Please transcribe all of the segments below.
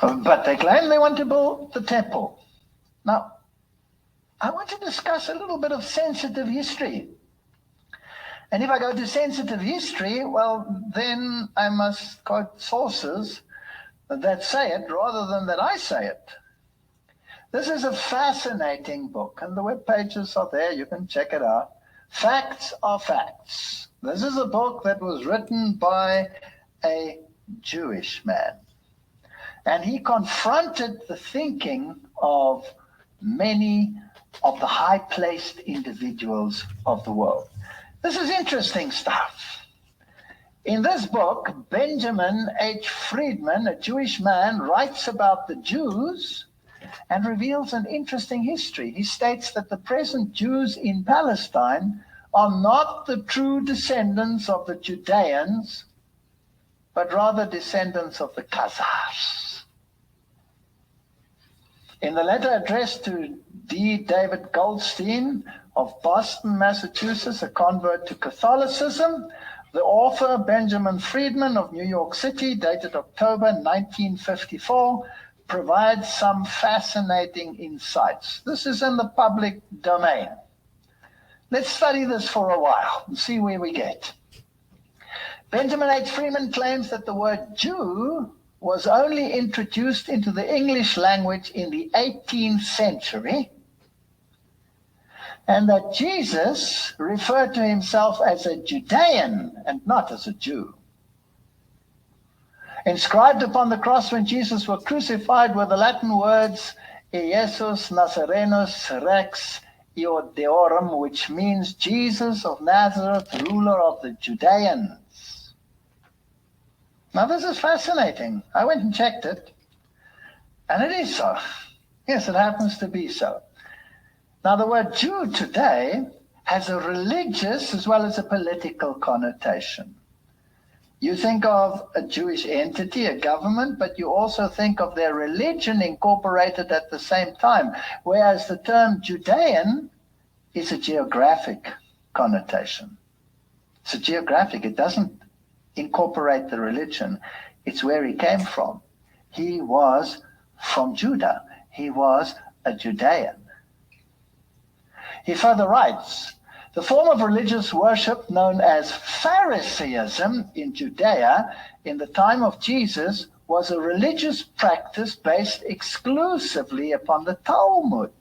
But they claim they want to build the temple. Now, I want to discuss a little bit of sensitive history. And if I go to sensitive history, well, then I must quote sources that say it rather than that I say it. This is a fascinating book, and the web pages are there. You can check it out. Facts are facts. This is a book that was written by a Jewish man. And he confronted the thinking of many of the high-placed individuals of the world. This is interesting stuff. In this book, Benjamin H. Friedman, a Jewish man, writes about the Jews and reveals an interesting history. He states that the present Jews in Palestine are not the true descendants of the Judeans, but rather descendants of the Khazars. In the letter addressed to D. David Goldstein of Boston, Massachusetts, a convert to Catholicism, the author, Benjamin Friedman of New York City, dated October 1954, provides some fascinating insights. This is in the public domain. Let's study this for a while and see where we get. Benjamin H. Friedman claims that the word Jew was only introduced into the English language in the 18th century, and that Jesus referred to himself as a Judean and not as a Jew. Inscribed upon the cross when Jesus was crucified were the Latin words Iesus Nazarenus Rex Iodeorum, which means Jesus of Nazareth, ruler of the Judeans. Now this is fascinating. I went and checked it, and it is so. Yes, it happens to be so. Now the word Jew today has a religious as well as a political connotation. You think of a Jewish entity, a government, but you also think of their religion incorporated at the same time, whereas the term Judean is a geographic connotation. It's a geographic. It doesn't incorporate the religion. It's where he came from. He was from Judah. He was a Judean. He further writes, the form of religious worship known as Pharisaism in Judea in the time of Jesus was a religious practice based exclusively upon the Talmud.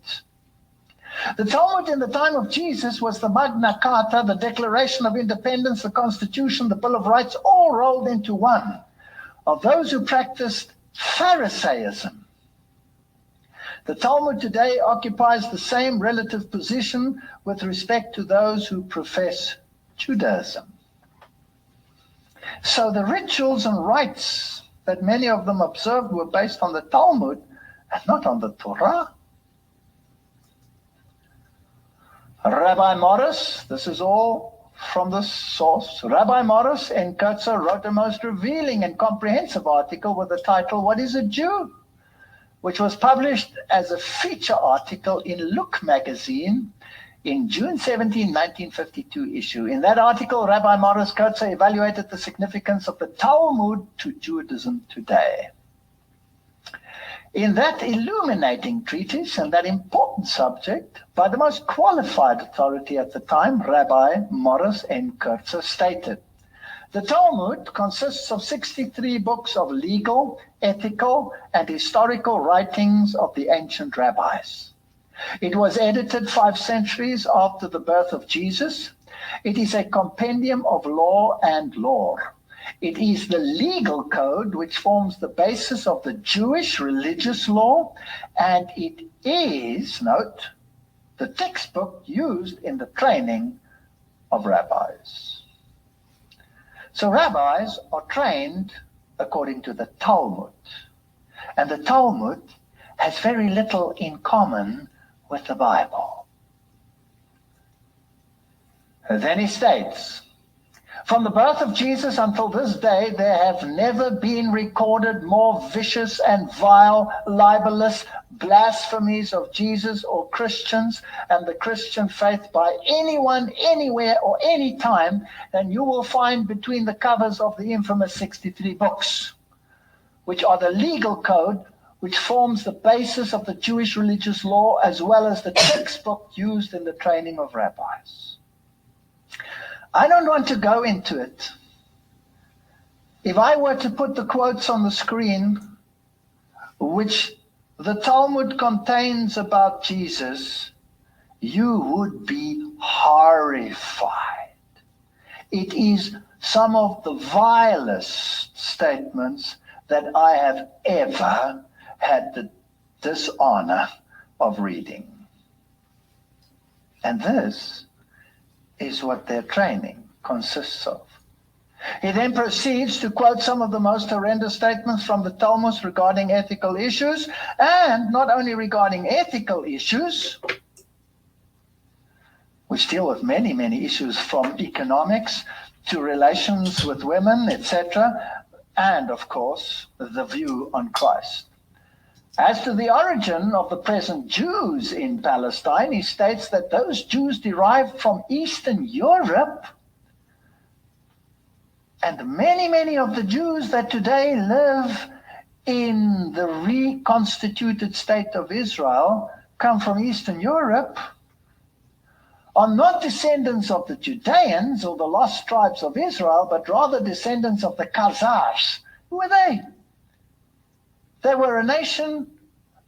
The Talmud in the time of Jesus was the Magna Carta, the Declaration of Independence, the Constitution, the Bill of Rights, all rolled into one, of those who practiced Pharisaism. The Talmud today occupies the same relative position with respect to those who profess Judaism. So the rituals and rites that many of them observed were based on the Talmud and not on the Torah. Rabbi Morris, this is all from the source. Rabbi Morris in Kurtzer wrote a most revealing and comprehensive article with the title, What is a Jew?, which was published as a feature article in Look magazine in June 17, 1952 issue. In that article, Rabbi Morris Kurtzer evaluated the significance of the Talmud to Judaism today. In that illuminating treatise and that important subject, by the most qualified authority at the time, Rabbi Morris N. Kurtzer stated, the Talmud consists of 63 books of legal, ethical, and historical writings of the ancient rabbis. It was edited 5 centuries after the birth of Jesus. It is a compendium of law and lore. It is the legal code which forms the basis of the Jewish religious law, and it is, note, the textbook used in the training of rabbis. So rabbis are trained according to the Talmud, and the Talmud has very little in common with the Bible. Then he states, from the birth of Jesus until this day, there have never been recorded more vicious and vile, libelous blasphemies of Jesus or Christians and the Christian faith by anyone, anywhere, or any time than you will find between the covers of the infamous 63 books. which are the legal code which forms the basis of the Jewish religious law as well as the textbook used in the training of rabbis. I don't want to go into it. If I were to put the quotes on the screen, which the Talmud contains about Jesus, you would be horrified. It is some of the vilest statements that I have ever had the dishonor of reading. And this is what their training consists of. He then proceeds to quote some of the most horrendous statements from the Talmud regarding ethical issues, and not only regarding ethical issues, which deal with many, many issues from economics to relations with women, etc., and, of course, the view on Christ. As to the origin of the present Jews in Palestine, he states that those Jews derived from Eastern Europe, and many, many of the Jews that today live in the reconstituted state of Israel come from Eastern Europe, are not descendants of the Judeans or the lost tribes of Israel, but rather descendants of the Khazars. Who were they? They were a nation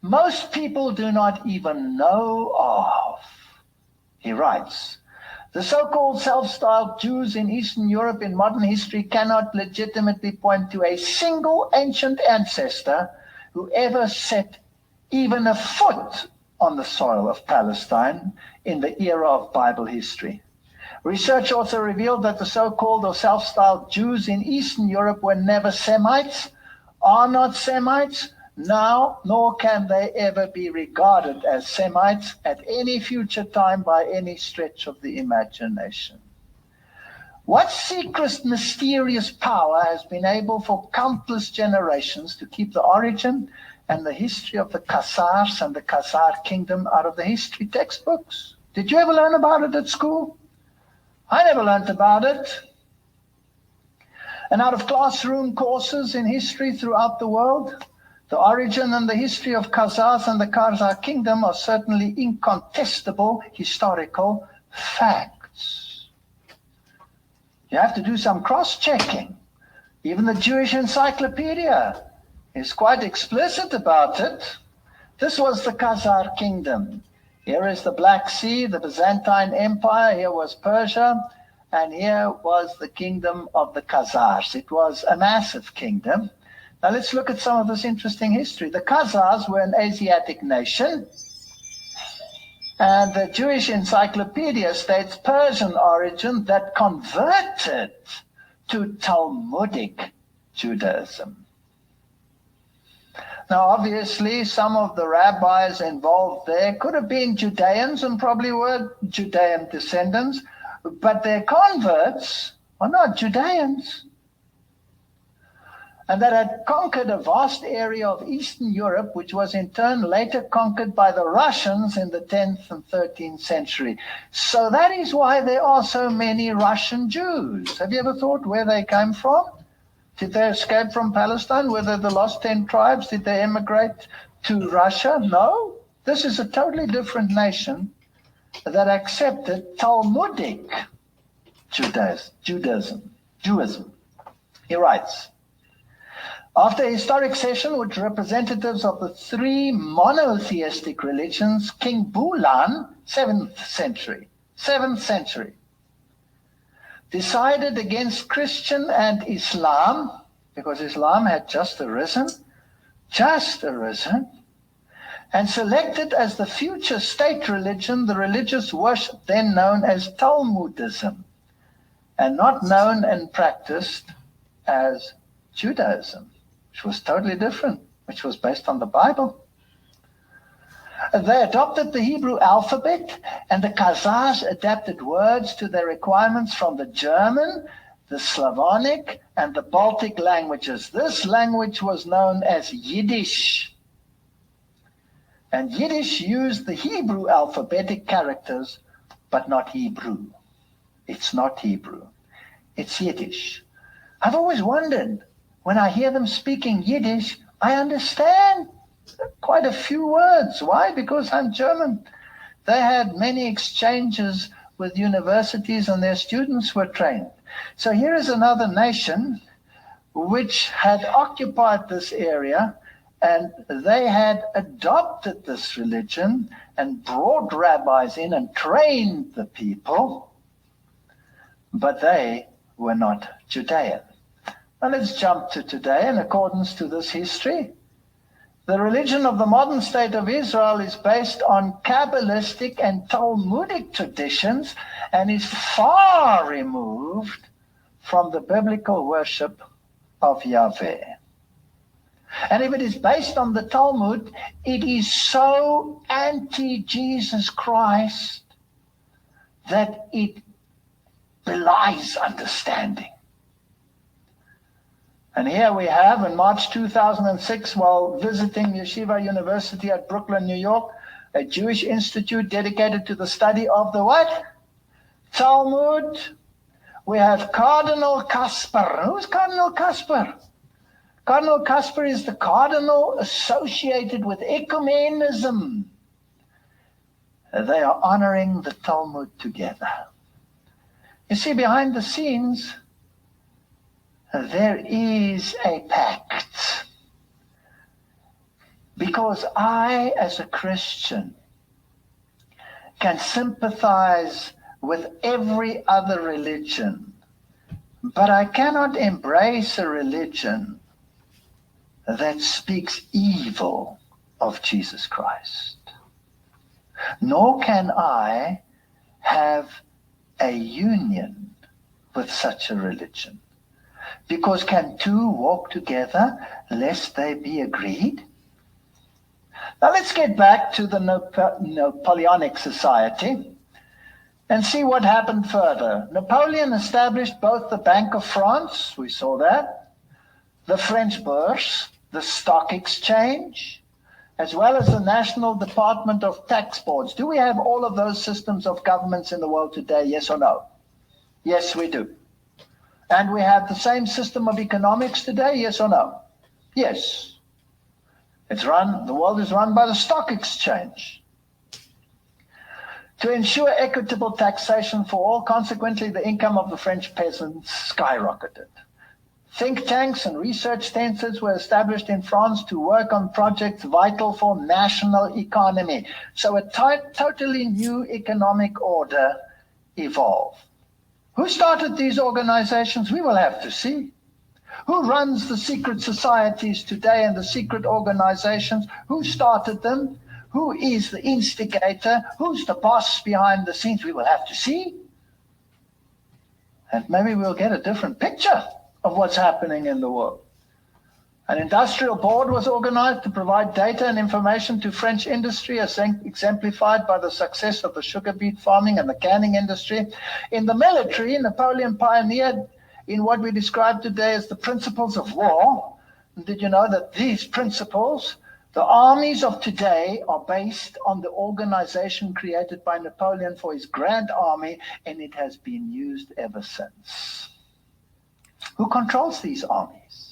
most people do not even know of. He writes, the so-called self-styled Jews in Eastern Europe in modern history cannot legitimately point to a single ancient ancestor who ever set even a foot on the soil of Palestine in the era of Bible history. Research also revealed that the so-called or self-styled Jews in Eastern Europe were never Semites, are not Semites now, nor can they ever be regarded as Semites at any future time by any stretch of the imagination. What secret, mysterious power has been able for countless generations to keep the origin and the history of the Khazars and the Khazar kingdom out of the history textbooks? Did you ever learn about it at school? I never learned about it. And out of classroom courses in history throughout the world, the origin and the history of Khazars and the Khazar kingdom are certainly incontestable historical facts. You have to do some cross-checking. Even the Jewish Encyclopedia is quite explicit about it. This was the Khazar kingdom. Here is the Black Sea, the Byzantine Empire. Here was Persia. And here was the kingdom of the Khazars. It was a massive kingdom. Now let's look at some of this interesting history. The Khazars were an Asiatic nation, and the Jewish Encyclopedia states Persian origin that converted to Talmudic Judaism. Now obviously some of the rabbis involved there could have been Judeans and probably were Judean descendants, but their converts are not Judeans. And that had conquered a vast area of Eastern Europe, which was in turn later conquered by the Russians in the 10th and 13th century. So that is why there are so many Russian Jews. Have you ever thought where they came from? Did they escape from Palestine? Were they the lost 10 tribes? Did they emigrate to Russia? No. This is a totally different nation that accepted Talmudic Judaism. He writes, after a historic session with representatives of the three monotheistic religions, King Bulan, 7th century, decided against Christian and Islam, because Islam had just arisen, and selected as the future state religion the religious worship then known as Talmudism, and not known and practiced as Judaism, which was totally different, which was based on the Bible. They adopted the Hebrew alphabet, and the Khazars adapted words to their requirements from the German, the Slavonic, and the Baltic languages. This language was known as Yiddish. And Yiddish used the Hebrew alphabetic characters, but not Hebrew. It's not Hebrew. It's Yiddish. I've always wondered, when I hear them speaking Yiddish, I understand quite a few words. Why? Because I'm German. They had many exchanges with universities and their students were trained. So here is another nation which had occupied this area, and they had adopted this religion and brought rabbis in and trained the people, but they were not Judean. Now let's jump to today. In accordance to this history, the religion of the modern state of Israel is based on Kabbalistic and Talmudic traditions and is far removed from the biblical worship of Yahweh. And if it is based on the Talmud, it is so anti-Jesus Christ that it belies understanding. And here we have, in March 2006, while visiting Yeshiva University at Brooklyn, New York, a Jewish institute dedicated to the study of the what? Talmud. We have Cardinal Kasper. Who's Cardinal Kasper? Cardinal Kasper is the cardinal associated with ecumenism. They are honoring the Talmud together. You see, behind the scenes, there is a pact. Because I, as a Christian, can sympathize with every other religion, but I cannot embrace a religion that speaks evil of Jesus Christ. Nor can I have a union with such a religion. Because can two walk together lest they be agreed? Now let's get back to the Napoleonic society and see what happened further. Napoleon established both the Bank of France, we saw that, the French Bourse, the stock exchange, as well as the National Department of Tax Boards. Do we have all of those systems of governments in the world today, yes or no? Yes, we do. And we have the same system of economics today, yes or no? Yes. The world is run by the stock exchange. To ensure equitable taxation for all, consequently, the income of the French peasants skyrocketed. Think tanks and research centers were established in France to work on projects vital for national economy. So a totally new economic order evolved. Who started these organizations? We will have to see. Who runs the secret societies today and the secret organizations? Who started them? Who is the instigator? Who's the boss behind the scenes? We will have to see. And maybe we'll get a different picture of what's happening in the world. An industrial board was organized to provide data and information to French industry, as exemplified by the success of the sugar beet farming and the canning industry. In the military, Napoleon pioneered in what we describe today as the principles of war. And did you know that these principles, the armies of today, are based on the organization created by Napoleon for his Grand Army, and it has been used ever since. Who controls these armies?